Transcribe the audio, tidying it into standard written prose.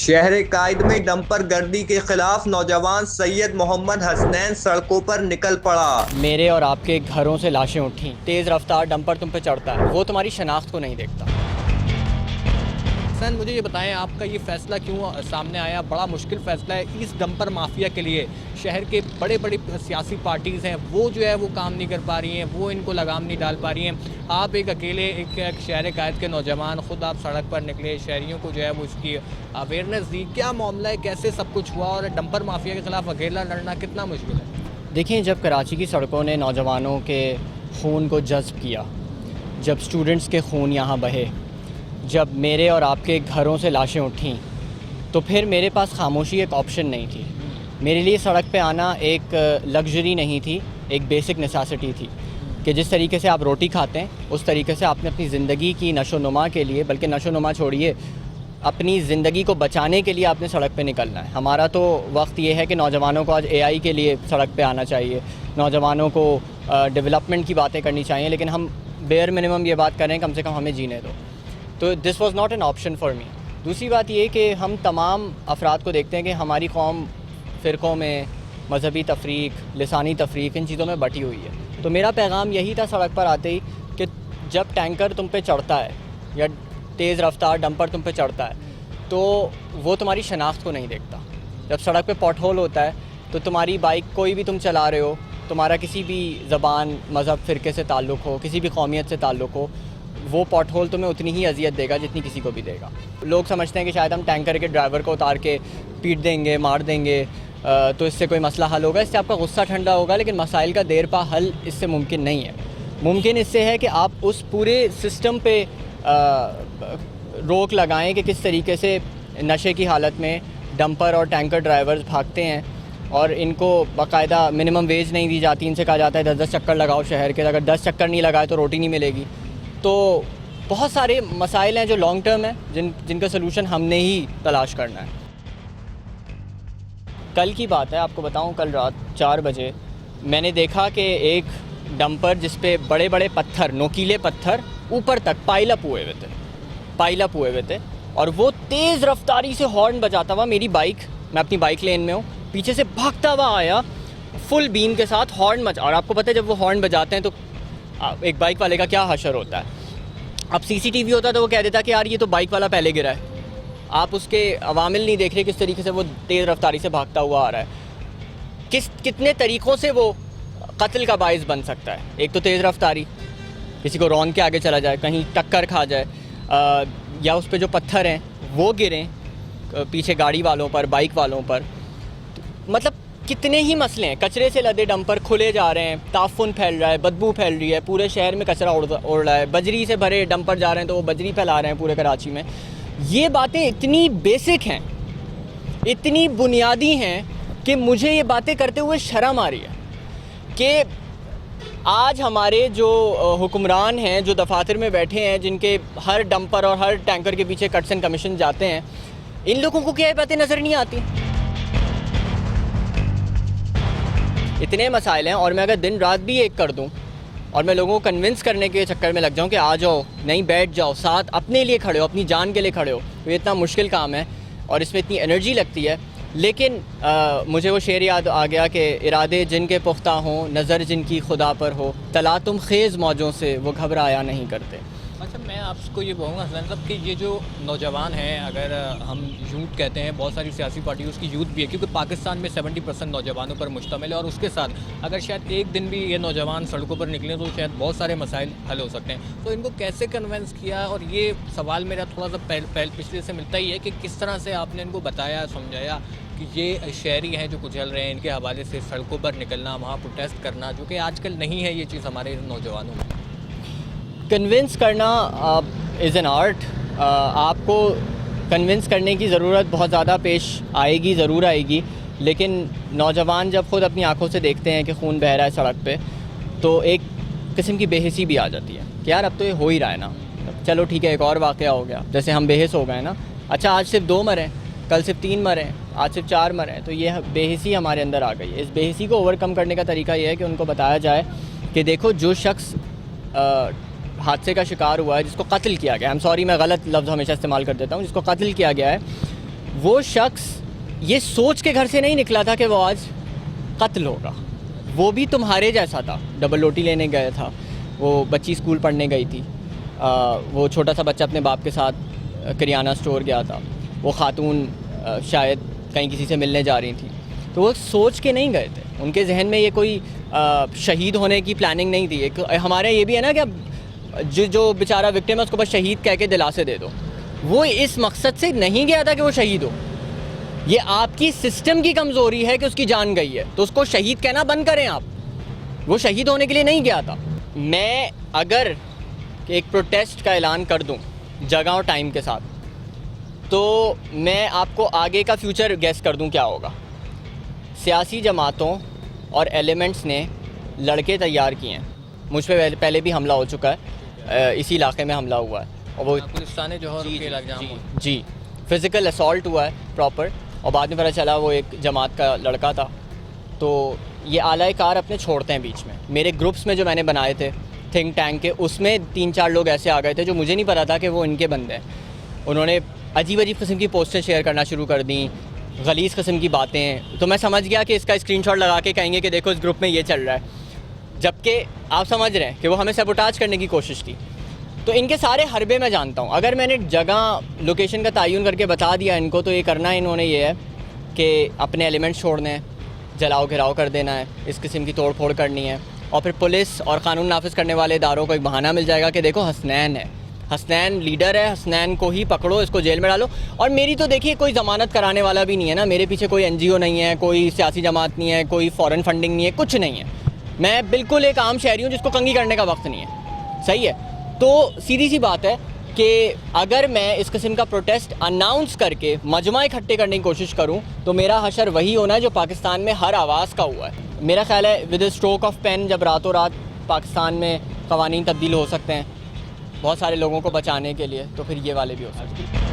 शहर कायद में डंपर गर्दी के खिलाफ नौजवान सैयद मोहम्मद हसनैन सड़कों पर निकल पड़ा। मेरे और आपके घरों से लाशें उठी। तेज़ रफ्तार डंपर तुम पे चढ़ता है, वो तुम्हारी शनाख्त को नहीं देखता। सर मुझे ये बताएं, आपका ये फ़ैसला क्यों सामने आया? बड़ा मुश्किल फ़ैसला है इस डंपर माफिया के लिए। शहर के बड़े बड़े सियासी पार्टीज़ हैं, वो जो है वो काम नहीं कर पा रही हैं, वो इनको लगाम नहीं डाल पा रही हैं। आप एक अकेले एक शहर कायद के नौजवान, ख़ुद आप सड़क पर निकले, शहरियों को जो है वो इसकी अवेयरनेस दी। क्या मामला है, कैसे सब कुछ हुआ, और डंपर माफिया के ख़िलाफ़ अकेला लड़ना कितना मुश्किल है? देखिए, जब कराची की सड़कों ने नौजवानों के खून को जज्ब किया, जब स्टूडेंट्स के खून यहाँ बहे, जब मेरे और आपके घरों से लाशें उठीं, तो फिर मेरे पास खामोशी एक ऑप्शन नहीं थी। मेरे लिए सड़क पे आना एक लग्जरी नहीं थी, एक बेसिक नेसेसिटी थी कि जिस तरीके से आप रोटी खाते हैं उस तरीके से आपने अपनी ज़िंदगी की नशोनुमा के लिए, बल्कि नशोनुमा छोड़िए, अपनी ज़िंदगी को बचाने के लिए आपने सड़क पे निकलना है। हमारा तो वक्त ये है कि नौजवानों को आज एआई के लिए सड़क पे आना चाहिए, नौजवानों को डेवलपमेंट की बातें करनी चाहिए, लेकिन हम बेयर मिनिमम ये बात करें कम से कम हमें जीने दो। तो this was not an option for me. दूसरी बात ये कि हम तमाम अफराद को देखते हैं कि हमारी कौम फ़िरक़ों में, मजहबी तफरीक, लिसानी तफरीक, इन चीज़ों में बटी हुई है। तो मेरा पैगाम यही था सड़क पर आते ही कि जब टैंकर तुम पे चढ़ता है या तेज़ रफ्तार डंपर तुम पे चढ़ता है, तो वो तुम्हारी शनाख्त को नहीं देखता। जब सड़क पे पॉट होल होता है तो तुम्हारी बाइक कोई भी तुम चला रहे हो, तुम्हारा किसी भी ज़बान, मज़हब, फ़िरके से ताल्लुक़ हो, किसी भी कौमियत से ताल्लुक़ हो, वो पॉट होल तुम्हें उतनी ही अजियत देगा जितनी किसी को भी देगा। लोग समझते हैं कि शायद हम टैंकर के ड्राइवर को उतार के पीट देंगे, मार देंगे, तो इससे कोई मसला हल होगा, इससे आपका गुस्सा ठंडा होगा, लेकिन मसाइल का देर पा हल इससे मुमकिन नहीं है। मुमकिन इससे है कि आप उस पूरे सिस्टम पे रोक लगाएं कि किस तरीके से नशे की हालत में डंपर और टैंकर ड्राइवर्स भागते हैं और इनको बाकायदा मिनिमम वेज नहीं दी जाती। इनसे कहा जाता है 10-10 चक्कर लगाओ शहर के, अगर 10 चक्कर नहीं लगाए तो रोटी नहीं मिलेगी। तो बहुत सारे मसाइल हैं जो लॉन्ग टर्म है, जिनका सलूशन हमने ही तलाश करना है। कल की बात है, आपको बताऊं, कल रात 4 बजे मैंने देखा कि एक डंपर जिस पे बड़े बड़े पत्थर, नोकीले पत्थर ऊपर तक पाइल अप हुए हुए थे और वो तेज़ रफ्तारी से हॉर्न बजाता हुआ मेरी बाइक, मैं अपनी बाइक लेन में हूँ, पीछे से भागता हुआ आया फुल बीम के साथ हॉर्न बजा। और आपको पता है जब वो हॉर्न बजाते हैं तो एक बाइक वाले का क्या हशर होता है। अब सीसीटीवी होता तो वो कह देता कि यार ये तो बाइक वाला पहले गिरा है। आप उसके अवामिल नहीं देख रहे किस तरीके से वो तेज़ रफ्तारी से भागता हुआ आ रहा है। कितने तरीक़ों से वो कत्ल का बाइस बन सकता है। एक तो तेज़ रफ्तारी, किसी को रौंद के आगे चला जाए, कहीं टक्कर खा जाए, या उस पे जो पत्थर हैं वो गिरें पीछे गाड़ी वालों पर, बाइक वालों पर। मतलब कितने ही मसले हैं। कचरे से लदे डंपर खुले जा रहे हैं, ताफुन फैल रहा है, बदबू फैल रही है, पूरे शहर में कचरा उड़ रहा है। बजरी से भरे डंपर जा रहे हैं तो वो बजरी फैला रहे हैं पूरे कराची में। ये बातें इतनी बेसिक हैं, इतनी बुनियादी हैं कि मुझे ये बातें करते हुए शर्म आ रही है कि आज हमारे जो हुक्मरान हैं, जो दफातर में बैठे हैं, जिनके हर डंपर और हर टैंकर के पीछे कट्स एंड कमीशन जाते हैं, इन लोगों को क्या ये बातें नज़र नहीं आती? इतने मसाइल हैं और मैं अगर दिन रात भी एक कर दूं और मैं लोगों को कन्विंस करने के चक्कर में लग जाऊं कि आ जाओ, नहीं बैठ जाओ, साथ अपने लिए खड़े हो, अपनी जान के लिए खड़े हो, तो ये इतना मुश्किल काम है और इसमें इतनी एनर्जी लगती है। लेकिन मुझे वो शेर याद आ गया कि इरादे जिनके पुख्ता हों, नज़र जिनकी खुदा पर हो, तला तुम खेज़ मौजों से वो घबराया नहीं करते। अच्छा, मैं आपको ये कहूँगा हसनैन साहब कि ये जो नौजवान हैं, अगर हम यूथ कहते हैं, बहुत सारी सियासी पार्टी उसकी यूथ भी है, क्योंकि पाकिस्तान में 70% नौजवानों पर मुश्तमिल है, और उसके साथ अगर शायद एक दिन भी ये नौजवान सड़कों पर निकलें तो शायद बहुत सारे मसाइल हल हो सकते हैं। तो इनको कैसे कन्वेंस किया? और ये सवाल मेरा थोड़ा सा पिछले से मिलता ही है कि किस तरह से आपने इनको बताया, समझाया कि ये शहरी हैं जो कुचल रहे हैं, इनके हवाले से सड़कों पर निकलना, वहाँ प्रोटेस्ट करना, जो कि आजकल नहीं है ये चीज़ हमारे नौजवानों में। कन्विंस करना इज़ एन आर्ट। आपको कन्विंस करने की ज़रूरत बहुत ज़्यादा पेश आएगी, ज़रूर आएगी, लेकिन नौजवान जब ख़ुद अपनी आंखों से देखते हैं कि खून बह रहा है सड़क पे, तो एक किस्म की बेहिसी भी आ जाती है कि यार अब तो ये हो ही रहा है ना, चलो ठीक है, एक और वाक़या हो गया, जैसे हम बेहिस हो गए ना, अच्छा आज सिर्फ 2 मरे, कल सिर्फ 3 मरे, आज सिर्फ 4 मरे, तो ये बेहिसी हमारे अंदर आ गई है। इस बेहिसी को ओवरकम करने का तरीका ये है कि उनको बताया जाए कि देखो, जो शख्स हादसे का शिकार हुआ है, जिसको कत्ल किया गया, आई एम सॉरी मैं गलत लफ्ज़ हमेशा इस्तेमाल कर देता हूँ, जिसको कत्ल किया गया है, वो शख्स ये सोच के घर से नहीं निकला था कि वो आज कत्ल होगा। वो भी तुम्हारे जैसा था, डबल रोटी लेने गया था, वो बच्ची स्कूल पढ़ने गई थी, वो छोटा सा बच्चा अपने बाप के साथ करियाना स्टोर गया था, वो खातून शायद कहीं किसी से मिलने जा रही थी। तो वो सोच के नहीं गए थे, उनके जहन में ये कोई शहीद होने की प्लानिंग नहीं थी। एक हमारे ये भी है ना कि अब जो बेचारा विक्टिम है उसको बस शहीद कह के दिलासे दे दो। वो इस मकसद से नहीं गया था कि वो शहीद हो। ये आपकी सिस्टम की कमज़ोरी है कि उसकी जान गई है, तो उसको शहीद कहना बंद करें आप। वो शहीद होने के लिए नहीं गया था। मैं अगर एक प्रोटेस्ट का ऐलान कर दूं जगह और टाइम के साथ, तो मैं आपको आगे का फ्यूचर गेस कर दूं क्या होगा। सियासी जमातों और एलिमेंट्स ने लड़के तैयार किए हैं। मुझ पर पहले भी हमला हो चुका है, इसी इलाके में हमला हुआ है, और वो पुलिस थाने जौहर के इल्ज़ाम जी फिज़िकल असॉल्ट हुआ है प्रॉपर, और बाद में पता चला वो एक जमात का लड़का था। तो ये आला कार अपने छोड़ते हैं बीच में। मेरे ग्रुप्स में जो मैंने बनाए थे थिंक टैंक के, उसमें 3-4 लोग ऐसे आ गए थे जो मुझे नहीं पता था कि वो इनके बंदे हैं। उन्होंने अजीब अजीब किस्म की पोस्टें शेयर करना शुरू कर दी, गलीज़ किस्म की बातें। तो मैं समझ गया कि इसका स्क्रीनशॉट लगा के कहेंगे कि देखो इस ग्रुप में ये चल रहा है, जबकि आप समझ रहे हैं कि वो हमें सबोटाज करने की कोशिश की। तो इनके सारे हरबे मैं जानता हूँ। अगर मैंने जगह लोकेशन का तयन करके बता दिया इनको, तो ये करना इन्होंने ये है कि अपने एलिमेंट्स छोड़ने हैं, जलाओ घिराव कर देना है, इस किस्म की तोड़ फोड़ करनी है, और फिर पुलिस और क़ानून नाफिज करने वाले इदारों को एक बहाना मिल जाएगा कि देखो हसनैन है, हसनैन लीडर है, हसनैन को ही पकड़ो, इसको जेल में डालो। और मेरी तो देखिए कोई ज़मानत कराने वाला भी नहीं है ना, मेरे पीछे कोई NGO नहीं है, कोई सियासी जमात नहीं है, कोई फ़ॉरेन फंडिंग नहीं है, कुछ नहीं है। मैं बिल्कुल एक आम शहरी हूँ जिसको कंघी करने का वक्त नहीं है। सही है। तो सीधी सी बात है कि अगर मैं इस किस्म का प्रोटेस्ट अनाउंस करके मजमा इकट्ठे करने की कोशिश करूं, तो मेरा हशर वही होना है जो पाकिस्तान में हर आवाज़ का हुआ है। मेरा ख्याल है विद स्ट्रोक ऑफ पेन जब रातों रात पाकिस्तान में क़वानीन तब्दील हो सकते हैं बहुत सारे लोगों को बचाने के लिए, तो फिर ये वाले भी हो सकते हैं।